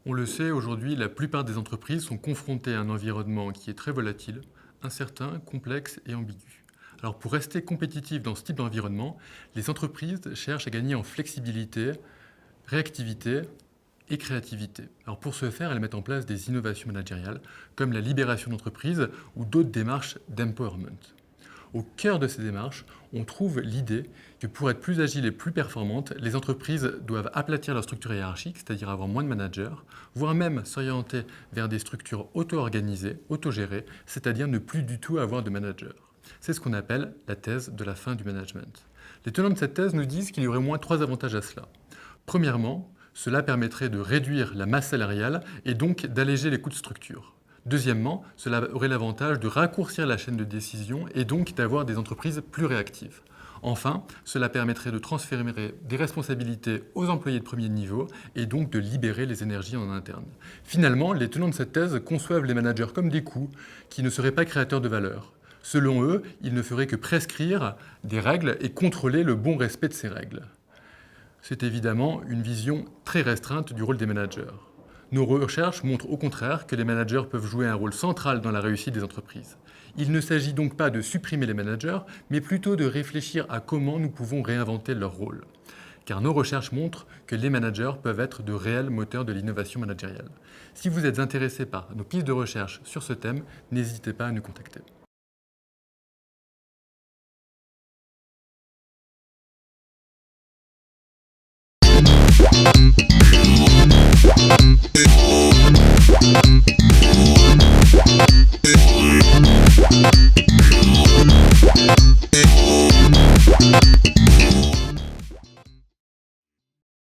On le sait, aujourd'hui, la plupart des entreprises sont confrontées à un environnement qui est très volatile, incertain, complexe et ambigu. Alors pour rester compétitif dans ce type d'environnement, les entreprises cherchent à gagner en flexibilité, réactivité et créativité. Alors pour ce faire, elles mettent en place des innovations managériales comme la libération d'entreprise ou d'autres démarches d'empowerment. Au cœur de ces démarches, on trouve l'idée que pour être plus agiles et plus performantes, les entreprises doivent aplatir leur structure hiérarchique, c'est-à-dire avoir moins de managers, voire même s'orienter vers des structures auto-organisées, autogérées, c'est-à-dire ne plus du tout avoir de managers. C'est ce qu'on appelle la thèse de la fin du management. Les tenants de cette thèse nous disent qu'il y aurait au moins 3 avantages à cela. Premièrement, cela permettrait de réduire la masse salariale et donc d'alléger les coûts de structure. Deuxièmement, cela aurait l'avantage de raccourcir la chaîne de décision et donc d'avoir des entreprises plus réactives. Enfin, cela permettrait de transférer des responsabilités aux employés de premier niveau et donc de libérer les énergies en interne. Finalement, les tenants de cette thèse conçoivent les managers comme des coûts qui ne seraient pas créateurs de valeur. Selon eux, ils ne feraient que prescrire des règles et contrôler le bon respect de ces règles. C'est évidemment une vision très restreinte du rôle des managers. Nos recherches montrent au contraire que les managers peuvent jouer un rôle central dans la réussite des entreprises. Il ne s'agit donc pas de supprimer les managers, mais plutôt de réfléchir à comment nous pouvons réinventer leur rôle. Car nos recherches montrent que les managers peuvent être de réels moteurs de l'innovation managériale. Si vous êtes intéressé par nos pistes de recherche sur ce thème, n'hésitez pas à nous contacter.